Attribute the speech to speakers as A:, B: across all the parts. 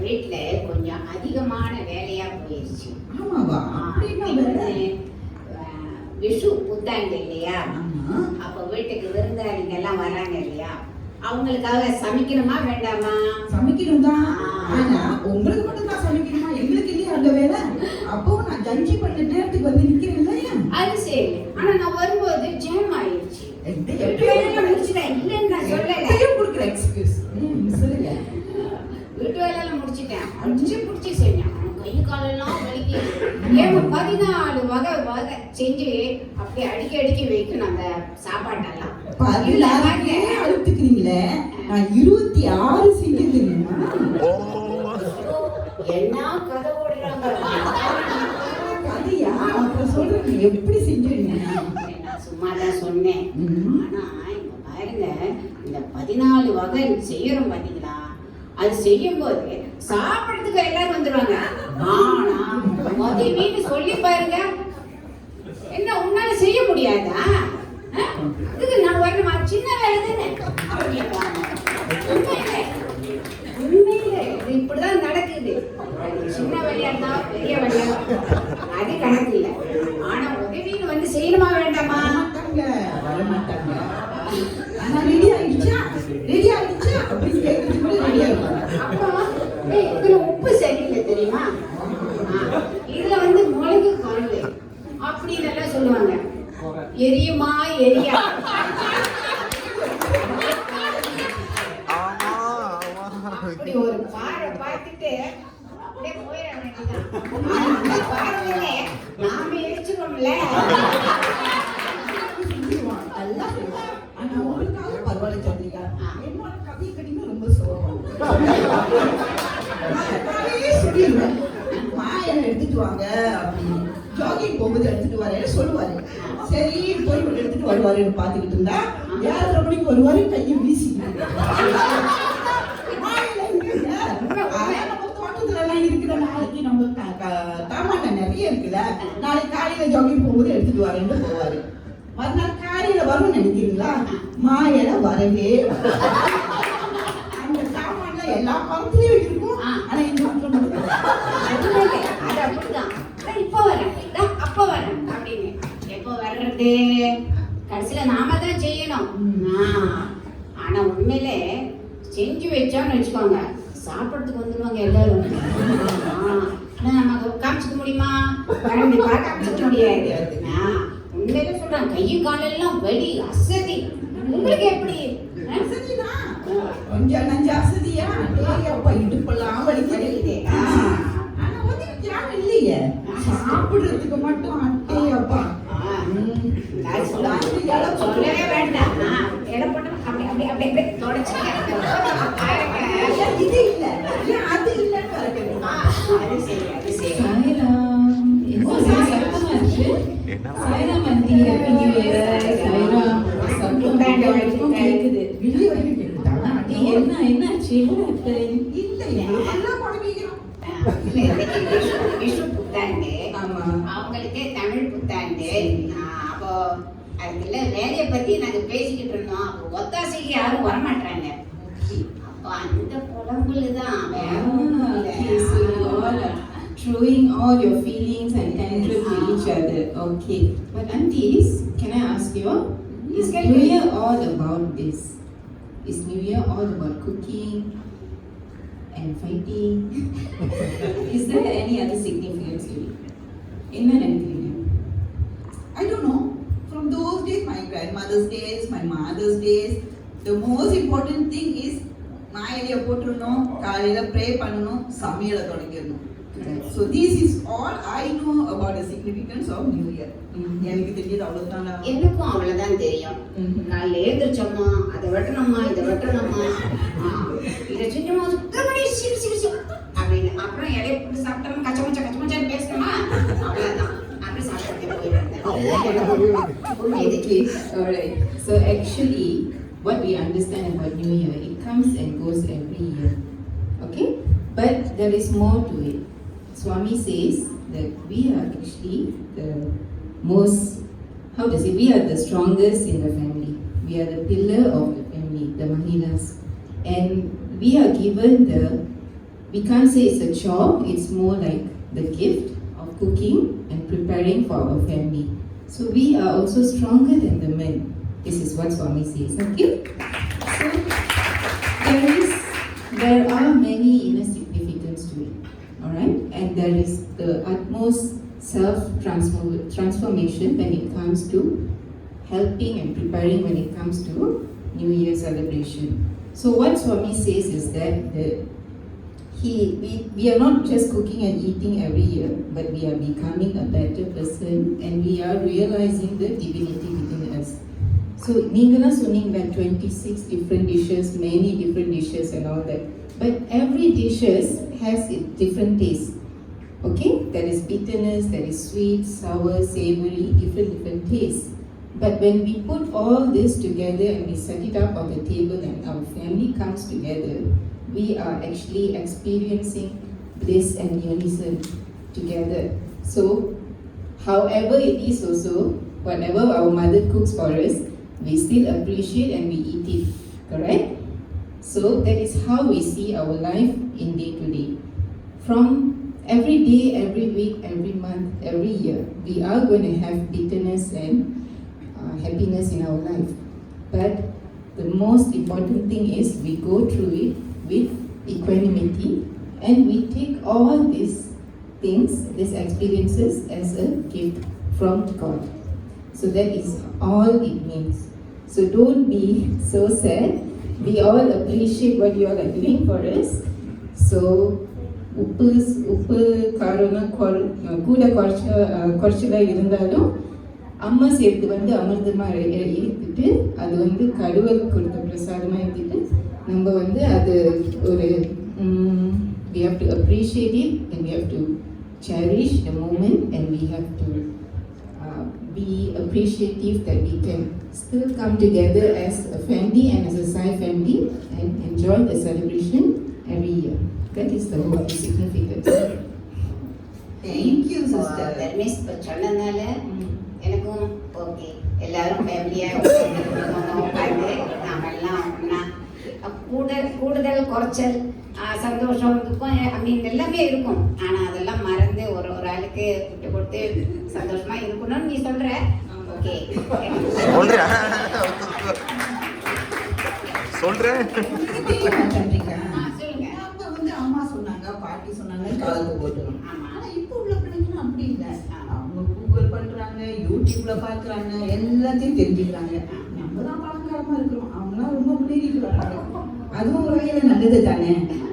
A: வீட்டுல கொஞ்சம் அதிகமான வேலையா போயிடுச்சு.
B: ஆமாவா?
A: விஷு புத்தாண்டு இல்லையா, அப்ப வீட்டுக்கு விருந்தாளிங்க எல்லாம் வராங்க இல்லையா, அவங்களுக்காக சமைக்கணுமா வேண்டாமா?
B: சமைக்கணும் தான். ஆனா உங்களுக்கு மட்டும் தான் சமைக்கணுமா? எங்களுக்கு இல்லையா அந்த வேலை? அப்போ நான் ஜட்ஜி பண்ண நேரத்துக்கு வந்து நிக்கிறேன் இல்லையா?
A: அது சரி. ஆனா நான் வரும்போது ஜாம் ஆயிடுச்சு. முடிச்சிட்டேன் இல்லன்னு நான் சொல்லல.
B: கொடுக்குற எக்ஸ்கியூஸ் சொல்லுங்க.
A: வீட்டு வேலையெல்லாம் முடிச்சிட்டேன். அடிச்சு பிடிச்சி செஞ்சேன். கை காலெல்லாம் வலிக்குது. ஏன் 14 வகை வகை செஞ்சு அப்படியே அடிக்கி வைக்கணும் அந்த சாப்பாட்டெல்லாம்.
B: அழுத்துக்கிறீங்களே, நான் 26 செஞ்சேன் தெரியுமா?
A: என்ன கதை ஓடுறாங்க
B: கதையா? அப்புறம் சொல்றேன் எப்படி செஞ்சீங்க.
A: நான் சும்மா தான் சொன்னேன். ஆனா இப்ப பாருங்க, இந்த 14 வகை செய்யறோம் பாத்தீங்களா, அது செய்யும் போது சாப்பிடறதுக்கு எல்லாரும் வந்துருவாங்க. ஆனா உதவின்னு சொல்லி பாருங்க, என்ன உன்னால செய்ய முடியாதா? அதுக்கு நான் வரணுமா? சின்ன வேலை தானே. உண்மையிலே இது இப்படிதான் நடக்குது. சின்ன வேலையா இருந்தா பெரிய வேலையா அது கணக்கு இல்லை. ஆனா உதவின்னு வந்து செய்யணுமா வேண்டாமா?
B: வரமாட்டாங்க. ஆனா ரெடி ஆயிடுச்சா அப்படின்னு கேட்கறது ரெடி ஆயிடுவாங்க.
A: அப்புறம் இதுல உப்பு சரியில்லை தெரியுமா, இதுல வந்து மிளகு காணு அப்படின்னு எல்லாம் சொல்லுவாங்க. எரியுமா எரியா? அப்படி ஒரு பாறை பார்த்துட்டு அப்படியே போயிட வேண்டியதான். பாறையிலே நாம எரிச்சுக்கோம்ல.
B: ஆனா உங்களுக்காக பரவாயில்ல சந்திரிகா. என்னோட கதை கடினா ரொம்ப சோகம். மாயனை எடுத்துட்டு வாங்க அப்படின்னு ஜாகிங் போகும்போது எடுத்துட்டு வரேன்னு சொல்லுவாரு. சரி போய் எடுத்துட்டு வருவாருன்னு பாத்துக்கிட்டு இருந்தா 7:30 மணிக்கு வருவாரு, கையை வீசி தோட்டத்துல எல்லாம் இருக்கிற நாளைக்கு நம்ம தாமான நிறைய இருக்குல்ல, நாளைக்கு காலையில ஜாகிங் போகும்போது எடுத்துட்டு வரேன்னு போவாரு. மறுநாள் காலையில வரும் நினைக்கிறீங்களா, மாயனை வரவே அந்த சாமான்ல எல்லா பழத்திலையும் இருக்கும். ஆனா இந்த
A: அது அப்படிதான். இப்ப வரேன் அப்ப வரேன் அப்படின்னு எப்ப வர்றது? கடைசியில நாம தான் செய்யணும். ஆனா உண்மையிலே செஞ்சு வச்சோம்னு வச்சுக்கோங்க, சாப்பிடறதுக்கு வந்துருவாங்க எல்லாரும். நம்ம காமிச்சுக்க முடியுமா? காமிச்சுக்க முடியாது. உண்மையில சொல்றேன், கையும் காலெல்லாம் வலி அசதி. உங்களுக்கு எப்படி?
B: கொஞ்சம் நஞ்சு அசதியா? அப்பா இடுப்பெல்லாம் வலிக்குது. ஆனா உதவிக்கு யாரும் இல்லையே, சாப்பிடுறதுக்கு மட்டும் அட்டையப்பா.
A: சொல்லவே வேண்டாம். இடம் போட்டு அப்படி அப்படி அப்படி அப்படி தொடச்சுக்க.
B: இது இல்ல அது இல்லன்னு
A: அது சரி அது சரி. விஷு புத்தாண்டு அவங்களுக்கே தமிழ் புத்தாண்டு. அப்போ அதுல வேலையை பத்தி நாங்க பேசிக்கிட்டு இருந்தோம். அப்போ ஒத்தாசைக்கு யாரும் வரமாட்டாங்க. அப்போ அந்த புலம்புலதான்
C: showing all your feelings and tantrum to each other. Okay. But aunties, can I ask you, is New Year all about this? Is New Year all about cooking and fighting? Is there any other significance to it? Enna nenakireenga?
B: I don't know. From those days, my grandmother's days, my mother's days, the most important thing is நாயடியை போட்டுருணும், காலையில pray பண்ணணும், சமையலை தொடங்கிடணும். So this is all I know about the significance of New Year. எனக்கு தெரிஞ்சது அவ்வளவுதான்.
A: எனக்கும் அவ்வளவுதான் தெரியும். காலையில எழுந்திரிச்சோமா, அதை வெட்டணுமா, இதை வெட்டணுமா, இதை செஞ்சோமா, சுத்தமணி சிறு சிறு சிறு அப்படின்னு அப்புறம் இலையை போட்டு சாப்பிட்டோமா, கச்சமச்சான்னு பேசணுமா, அவ்வளவுதான். அப்படி சாப்பிட்டு போயிடுறேன்.
C: Alright. So actually, what we understand about New Year, it comes and goes every year. Okay? But there is more to it. Swami says that we are actually the most, how to say, we are the strongest in the family. We are the pillar of the family, the Mahilas. And we are given the we can't say it's a chore, it's more like the gift of cooking and preparing for our family. So we are also stronger than the men. This is what Swami says. Okay? So there are many inner significance to it. Alright? And there is the utmost self-transformation when it comes to helping and preparing when it comes to New Year celebration. So what Swami says is that we are not just cooking and eating every year, but we are becoming a better person and we are realizing the divinity within us. So நீங்கலாம் சொன்னீங்க 26 different dishes, many different dishes and all that. But every dishes has its different taste. Okay? There is bitterness, there is sweet, sour, savory, different tastes. But when we put all this together and we set it up on the table and our family comes together, we are actually experiencing bliss and unison together. So, however it is also, whatever our mother cooks for us, we still appreciate and we eat it. Correct? So, that is how we see our life in day to day. From every day, every week, every month, every year, we are going to have bitterness and happiness in our life. But the most important thing is we go through it with equanimity and we take all these things, these experiences as a gift from God. So that is all it means. So don't be so sad. We all appreciate what you all are doing for us. So உப்பு காரம்லாம் கூட குறைச்சலாக இருந்தாலும் அம்மா சேர்த்து வந்து அமிர்தமாக எடுத்துட்டு அது வந்து கடவுள் கொடுத்த பிரசாதமாக எடுத்துட்டு நம்ம வந்து அது ஒரு we have to appreciate it and we have to cherish the moment and we have to be appreciative that we can still come together as a family and as a Sai family and enjoy the celebration every year. That is the whole significance.
B: Thank you, sister.
A: Dharmesh இப்போ சொன்னதுனால எனக்கும் okay எல்லாரும் ஃபேமிலியாக உட்காந்து நாமெல்லாம் ஒன்றா கூடுதல் குறைச்சல் சந்தோஷம் இருக்கும் எல்லாமே இருக்கும். ஆனால் அதெல்லாம் மறந்து ஒரு ஆளுக்கு விட்டு கொடுத்து சந்தோஷமா இருக்கணும்னு நீ சொல்ற. ஓகே
B: சொல்றேன்.
A: அம்மா
B: சொன்னாங்க, பாட்டி சொன்னாங்க, காலத்து போட்டுக்கணும். ஆனா இப்போ உள்ள பிள்ளைங்களும் அப்படி இல்லை. அவங்க கூகுள் பண்றாங்க, யூடியூப்ல பாக்குறாங்க, எல்லாத்தையும் தெரிஞ்சுக்கிறாங்க. நம்ம தான் பழங்காலமா இருக்கிறோம், அவங்களாம் ரொம்ப முன்னேறிக்கிறாங்க. அதுவும் ஒரு வகையில நல்லது தானே.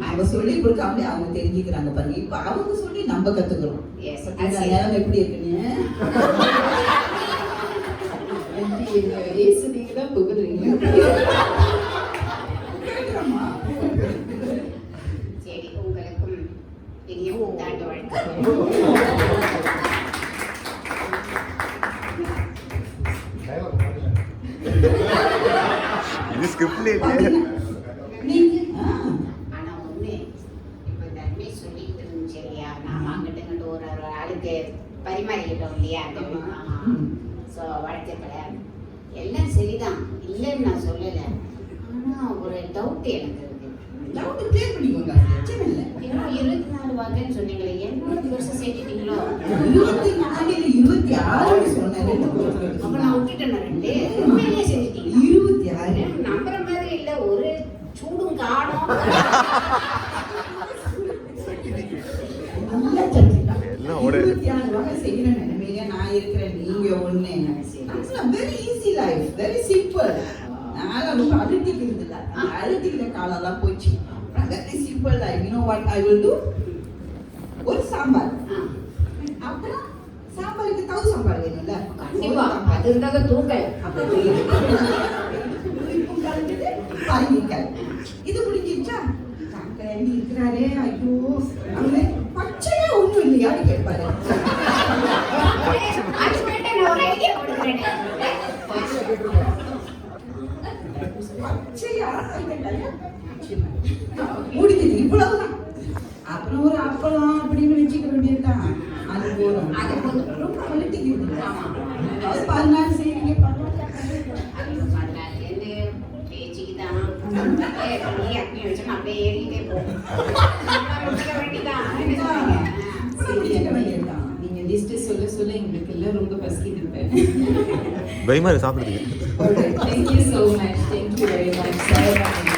B: அவங்க சொல்லி கொடுக்காம அவங்க தெரிஞ்சுக்கிறாங்க பாருங்க. இப்ப அவங்க சொல்லி நம்ம கத்துக்கிறோம். நேரம் எப்படி இருக்குன்னு
C: நீங்க தான் புகுறீங்க.
A: சரி, உங்களுக்கும் இனிய புத்தாண்டு வாழ்க்கை.
D: இது ஸ்கிரிப்ட்ல இல்ல.
A: ஆனா ஒண்ணு இப்ப தர்மே சொல்லிட்டு இருந்துச்சு இல்லையா, நாம அங்கிட்டு ஒரு ஆளுக்கு பரிமாறிக்கிட்டோம் இல்லையா. ஸோ வாழ்த்துக்களை எல்லாம் சரிதான், இல்லைன்னு நான் சொல்லல. ஆனா ஒரு டவுட் எனக்கு இருக்கு.
B: டவுட் கிளியர் பண்ணிக்கோங்க, பிரச்சனை இல்லை.
A: 24 வகைன்னு சொன்னீங்களே, என்னோட பெருசா சேர்த்துட்டீங்களோ?
B: 24 26 சொன்னேன்.
A: அப்ப நான் விட்டுட்டேன். 2 உண்மையிலேயே செஞ்சுட்டீங்க.
B: 26
A: நம்புற மாதிரி இல்ல, ஒரு சூடும் காணும்.
B: நல்லா தெரிஞ்சுட்டா.
D: எல்லாம் ஒரு
B: 26 வகை செய்யற நிலைமையில நான் இருக்கிறேன். நீங்க ஒண்ணு very easy life, very simple. நான் ரொம்ப அழுத்திக்கிறது இல்லை. அழுத்திக்கிற காலம்லாம் போச்சு. Very simple life. You know what I will do? ஒரு சாம்பார், அப்புறம் சாம்பாருக்கு தவு சாம்பார் வேணும்ல.
A: கண்டிப்பா அது இருந்தாக தூக்கல்.
B: பாருங்கள், இது முடிஞ்சிருச்சா? தங்கி இருக்கிறாரே, ஐயோ அங்க பச்சையா ஒண்ணும் இல்லையான்னு கேட்பாரு. பச்சையா முடிஞ்சது, இவ்வளவுதான். அப்புறம் ஒரு அப்பளம் அப்படின்னு வச்சுக்க வேண்டியதுதான். அது போதும். அது போதும். ரொம்ப அழுத்திக்கிறது. 14 செய்வீங்க, 14
A: பேச்சுக்கு தான் அப்படியே வச்சோம், அப்படியே ஏறிக்கிட்டே விட்டுற வேண்டியதான். என்ன சொல்றீங்க?
B: முடிச்சிக்க வேண்டியதுதான்.
C: நீங்க லிஸ்ட் சொல்ல சொல்ல எங்களுக்கு எல்லாம் ரொம்ப பசிக்குது இப்ப.
D: பயமா இருக்கு சாப்பிடுறதுக்கு.
C: Alright, thank you so much. Thank you very much. Sorry.